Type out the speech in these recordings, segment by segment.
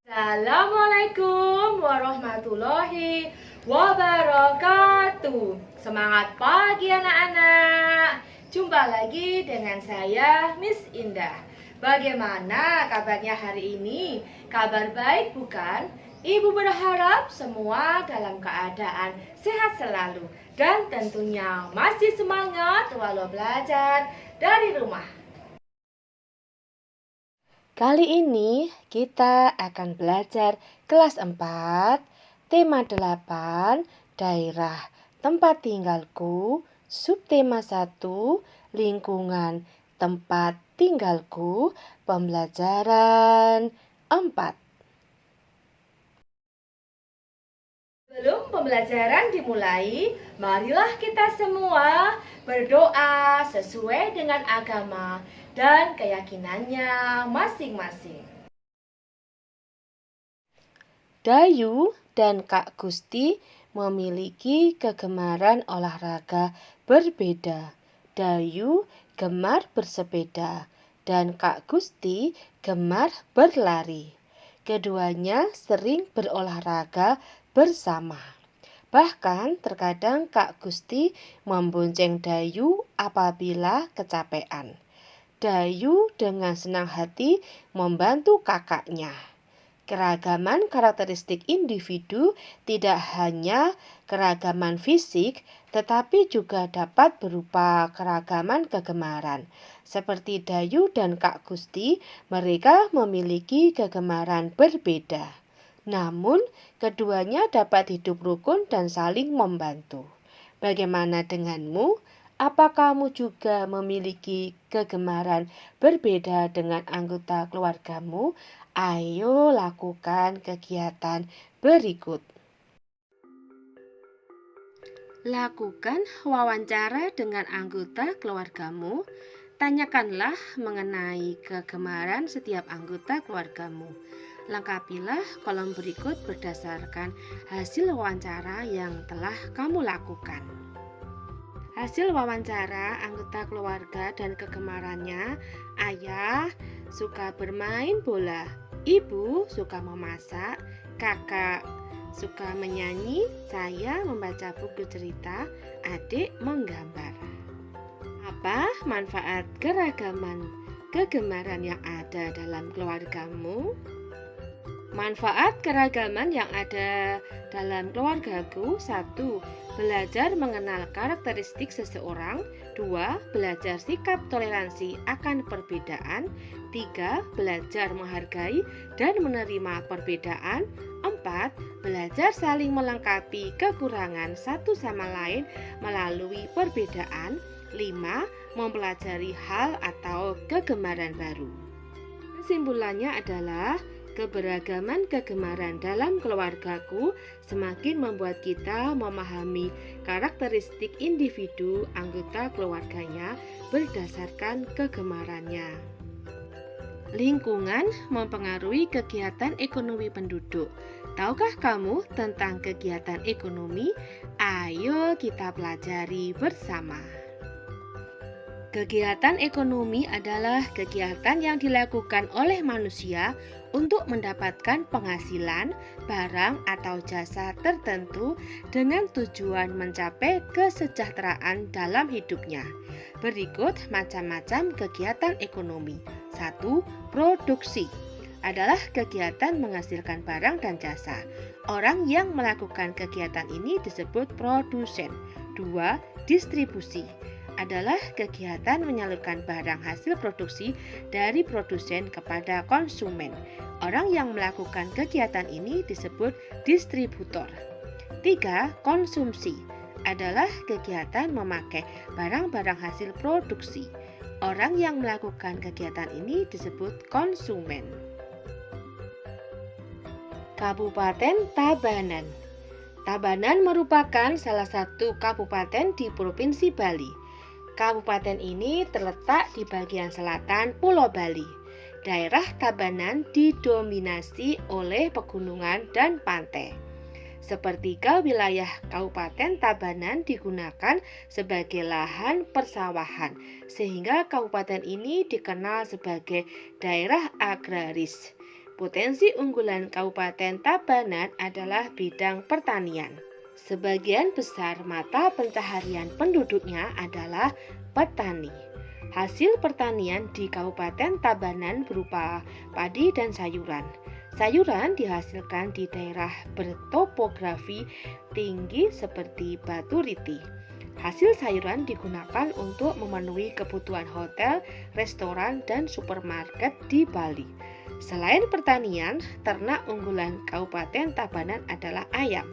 Assalamualaikum warahmatullahi wabarakatuh. Semangat pagi anak-anak. Jumpa lagi dengan saya Miss Indah. Bagaimana kabarnya hari ini? Kabar baik bukan? Ibu berharap semua dalam keadaan sehat selalu dan tentunya masih semangat walau belajar dari rumah. Kali ini kita akan belajar kelas 4, tema 8, daerah tempat tinggalku, subtema 1, lingkungan tempat tinggalku, pembelajaran 4. Sebelum pembelajaran dimulai, marilah kita semua berdoa sesuai dengan agama dan keyakinannya masing-masing. Dayu dan Kak Gusti memiliki kegemaran olahraga berbeda. Dayu gemar bersepeda dan Kak Gusti gemar berlari. Keduanya sering berolahraga bersama. Bahkan terkadang Kak Gusti membonceng Dayu apabila kecapean. Dayu dengan senang hati membantu kakaknya. Keragaman karakteristik individu tidak hanya keragaman fisik, tetapi juga dapat berupa keragaman kegemaran. Seperti Dayu dan Kak Gusti, mereka memiliki kegemaran berbeda. Namun, keduanya dapat hidup rukun dan saling membantu. Bagaimana denganmu? Apa kamu juga memiliki kegemaran berbeda dengan anggota keluargamu? Ayo lakukan kegiatan berikut. Lakukan wawancara dengan anggota keluargamu. Tanyakanlah mengenai kegemaran setiap anggota keluargamu. Lengkapilah kolom berikut berdasarkan hasil wawancara yang telah kamu lakukan. Hasil wawancara anggota keluarga dan kegemarannya: ayah suka bermain bola, ibu suka memasak, kakak suka menyanyi, saya membaca buku cerita, adik menggambar. Apa manfaat keragaman kegemaran yang ada dalam keluargamu? Manfaat keragaman yang ada dalam keluargaku: 1. Belajar mengenal karakteristik seseorang. 2. Belajar sikap toleransi akan perbedaan. 3. Belajar menghargai dan menerima perbedaan. 4. Belajar saling melengkapi kekurangan satu sama lain melalui perbedaan. 5. Mempelajari hal atau kegemaran baru. Kesimpulannya adalah keberagaman kegemaran dalam keluargaku semakin membuat kita memahami karakteristik individu anggota keluarganya berdasarkan kegemarannya. Lingkungan mempengaruhi kegiatan ekonomi penduduk. Tahukah kamu tentang kegiatan ekonomi? Ayo kita pelajari bersama. Kegiatan ekonomi adalah kegiatan yang dilakukan oleh manusia untuk mendapatkan penghasilan, barang atau jasa tertentu dengan tujuan mencapai kesejahteraan dalam hidupnya. Berikut macam-macam kegiatan ekonomi. 1. Produksi adalah kegiatan menghasilkan barang dan jasa. Orang yang melakukan kegiatan ini disebut produsen. 2. Distribusi adalah kegiatan menyalurkan barang hasil produksi dari produsen kepada konsumen. Orang yang melakukan kegiatan ini disebut distributor. 3. Konsumsi adalah kegiatan memakai barang-barang hasil produksi. Orang yang melakukan kegiatan ini disebut konsumen. Kabupaten Tabanan. Tabanan merupakan salah satu kabupaten di Provinsi Bali. Kabupaten ini terletak di bagian selatan Pulau Bali. Daerah Tabanan didominasi oleh pegunungan dan pantai. Sepertiga wilayah Kabupaten Tabanan digunakan sebagai lahan persawahan, sehingga kabupaten ini dikenal sebagai daerah agraris. Potensi unggulan Kabupaten Tabanan adalah bidang pertanian. Sebagian besar mata pencaharian penduduknya adalah petani. Hasil pertanian di Kabupaten Tabanan berupa padi dan sayuran. Sayuran dihasilkan di daerah bertopografi tinggi seperti Batu Riti. Hasil sayuran digunakan untuk memenuhi kebutuhan hotel, restoran, dan supermarket di Bali. Selain pertanian, ternak unggulan Kabupaten Tabanan adalah ayam.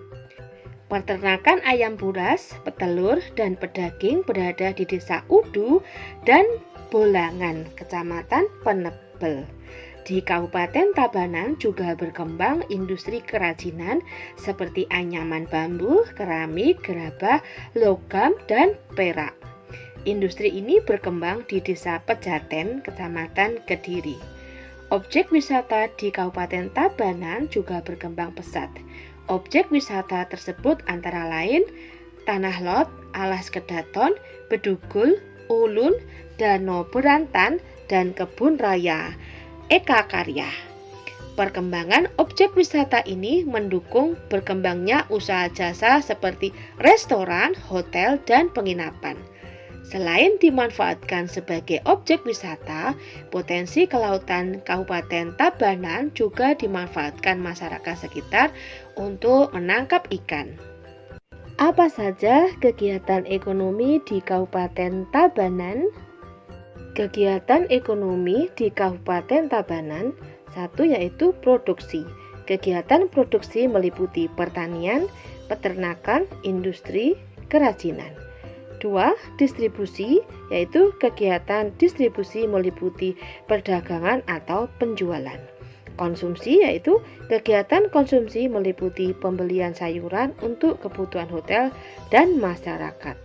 Peternakan ayam buras, petelur, dan pedaging berada di Desa Udu dan Bolangan, Kecamatan Penebel. Di Kabupaten Tabanan juga berkembang industri kerajinan seperti anyaman bambu, keramik, gerabah, logam, dan perak. Industri ini berkembang di Desa Pejaten, Kecamatan Kediri. Objek wisata di Kabupaten Tabanan juga berkembang pesat. Objek wisata tersebut antara lain Tanah Lot, Alas Kedaton, Bedugul, Ulun, Danau Berantan, dan Kebun Raya Eka Karya. Perkembangan objek wisata ini mendukung berkembangnya usaha jasa seperti restoran, hotel, dan penginapan. Selain dimanfaatkan sebagai objek wisata, potensi kelautan Kabupaten Tabanan juga dimanfaatkan masyarakat sekitar untuk menangkap ikan. Apa saja kegiatan ekonomi di Kabupaten Tabanan? Kegiatan ekonomi di Kabupaten Tabanan, satu yaitu produksi. Kegiatan produksi meliputi pertanian, peternakan, industri, kerajinan. 2. Distribusi, yaitu kegiatan distribusi meliputi perdagangan atau penjualan. Konsumsi, yaitu kegiatan konsumsi meliputi pembelian sayuran untuk kebutuhan hotel dan masyarakat.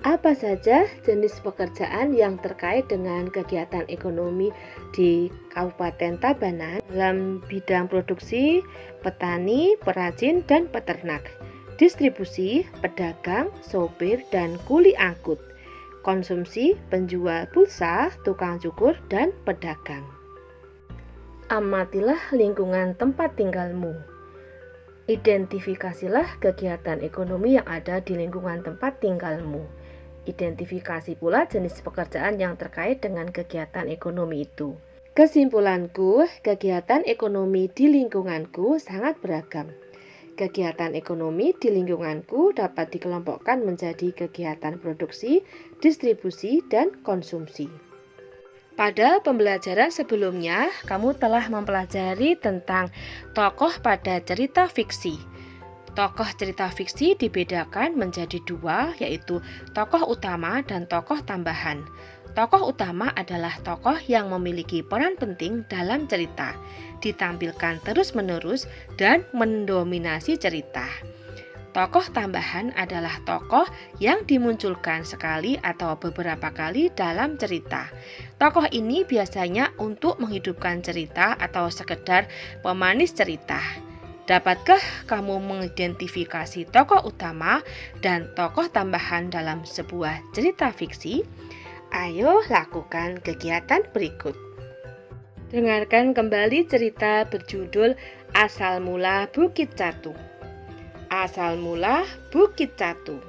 Apa saja jenis pekerjaan yang terkait dengan kegiatan ekonomi di Kabupaten Tabanan dalam bidang produksi, petani, perajin, dan peternak, distribusi, pedagang, sopir, dan kuli angkut, konsumsi, penjual pulsa, tukang cukur, dan pedagang. Amatilah lingkungan tempat tinggalmu. Identifikasilah kegiatan ekonomi yang ada di lingkungan tempat tinggalmu. Identifikasi pula jenis pekerjaan yang terkait dengan kegiatan ekonomi itu. Kesimpulanku, kegiatan ekonomi di lingkunganku sangat beragam. Kegiatan ekonomi di lingkunganku dapat dikelompokkan menjadi kegiatan produksi, distribusi, dan konsumsi. Pada pembelajaran sebelumnya, kamu telah mempelajari tentang tokoh pada cerita fiksi. Tokoh cerita fiksi dibedakan menjadi dua, yaitu tokoh utama dan tokoh tambahan. Tokoh utama adalah tokoh yang memiliki peran penting dalam cerita, ditampilkan terus-menerus dan mendominasi cerita. Tokoh tambahan adalah tokoh yang dimunculkan sekali atau beberapa kali dalam cerita. Tokoh ini biasanya untuk menghidupkan cerita atau sekedar pemanis cerita. Dapatkah kamu mengidentifikasi tokoh utama dan tokoh tambahan dalam sebuah cerita fiksi? Ayo lakukan kegiatan berikut. Dengarkan kembali cerita berjudul Asal Mula Bukit Catu. Asal mula Bukit Catu.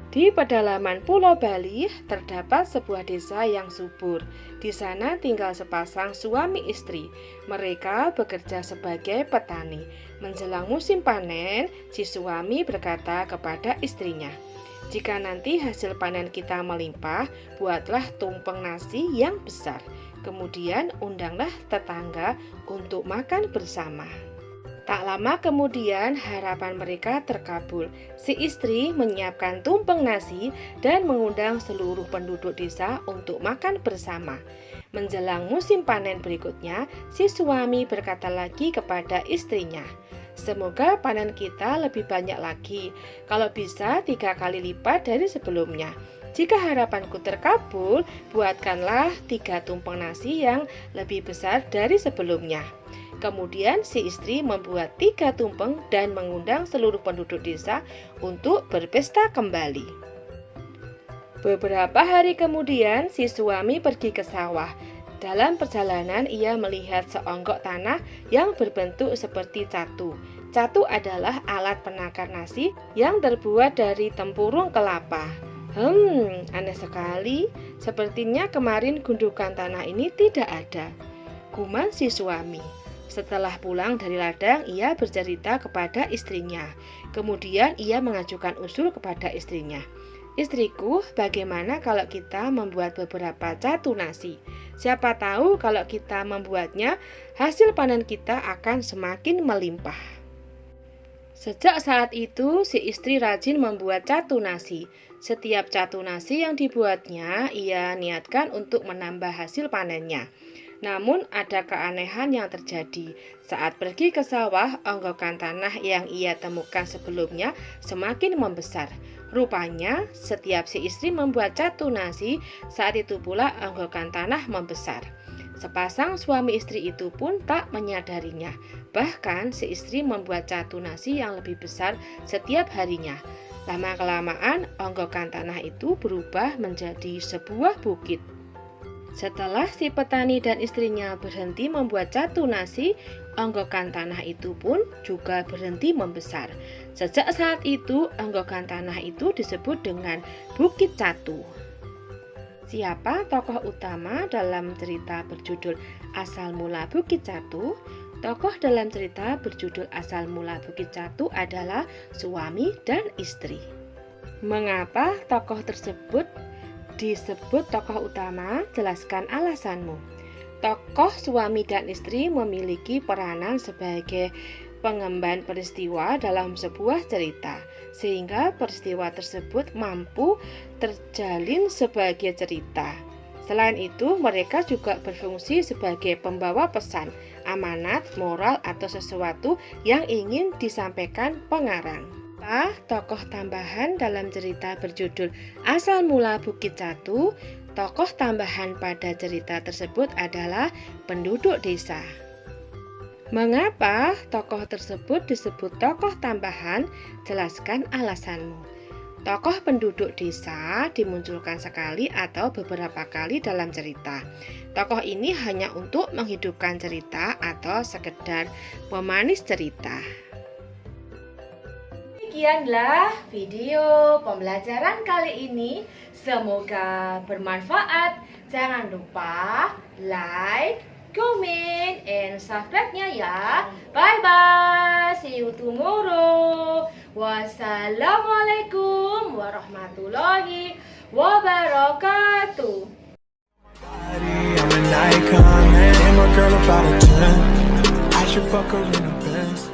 Di pedalaman Pulau Bali terdapat sebuah desa yang subur. Di sana tinggal sepasang suami istri. Mereka bekerja sebagai petani. Menjelang musim panen, si suami berkata kepada istrinya, "Jika nanti hasil panen kita melimpah, buatlah tumpeng nasi yang besar. Kemudian undanglah tetangga untuk makan bersama." Tak lama kemudian harapan mereka terkabul. Si istri menyiapkan tumpeng nasi dan mengundang seluruh penduduk desa untuk makan bersama. Menjelang musim panen berikutnya, si suami berkata lagi kepada istrinya, "Semoga panen kita lebih banyak lagi, kalau bisa 3 kali lipat dari sebelumnya. Jika harapanku terkabul, buatkanlah 3 tumpeng nasi yang lebih besar dari sebelumnya." Kemudian si istri membuat 3 tumpeng dan mengundang seluruh penduduk desa untuk berpesta kembali. Beberapa hari kemudian si suami pergi ke sawah. Dalam perjalanan ia melihat seonggok tanah yang berbentuk seperti catu. Catu adalah alat penakar nasi yang terbuat dari tempurung kelapa. Aneh sekali. Sepertinya kemarin gundukan tanah ini tidak ada, gumam si suami. Setelah pulang dari ladang, ia bercerita kepada istrinya. Kemudian ia mengajukan usul kepada istrinya. Istriku, bagaimana kalau kita membuat beberapa catu nasi? Siapa tahu kalau kita membuatnya, hasil panen kita akan semakin melimpah. Sejak saat itu, si istri rajin membuat catu nasi. Setiap catu nasi yang dibuatnya, ia niatkan untuk menambah hasil panennya. Namun ada keanehan yang terjadi. Saat pergi ke sawah, onggokan tanah yang ia temukan sebelumnya semakin membesar. Rupanya setiap si istri membuat catu nasi, saat itu pula onggokan tanah membesar. Sepasang suami istri itu pun tak menyadarinya. Bahkan si istri membuat catu nasi yang lebih besar setiap harinya. Lama-kelamaan onggokan tanah itu berubah menjadi sebuah bukit. Setelah si petani dan istrinya berhenti membuat catu nasi, onggokan tanah itu pun juga berhenti membesar. Sejak saat itu, onggokan tanah itu disebut dengan Bukit Catu. Siapa tokoh utama dalam cerita berjudul Asal Mula Bukit Catu? Tokoh dalam cerita berjudul Asal Mula Bukit Catu adalah suami dan istri. Mengapa tokoh tersebut disebut tokoh utama? Jelaskan alasanmu. Tokoh suami dan istri memiliki peranan sebagai pengemban peristiwa dalam sebuah cerita, sehingga peristiwa tersebut mampu terjalin sebagai cerita. Selain itu, mereka juga berfungsi sebagai pembawa pesan, amanat, moral, atau sesuatu yang ingin disampaikan pengarang. Tokoh tambahan dalam cerita berjudul Asal Mula Bukit Catu. Tokoh tambahan pada cerita tersebut adalah penduduk desa. Mengapa tokoh tersebut disebut tokoh tambahan? Jelaskan alasanmu. Tokoh penduduk desa dimunculkan sekali atau beberapa kali dalam cerita. Tokoh ini hanya untuk menghidupkan cerita atau sekedar pemanis cerita. Demikianlah video pembelajaran kali ini. Semoga bermanfaat. Jangan lupa like, comment, and subscribe-nya ya. Bye-bye. See you tomorrow. Wassalamualaikum warahmatullahi wabarakatuh. I'm an icon, man. I'm a girl about a 10. I should fuck her in a Benz.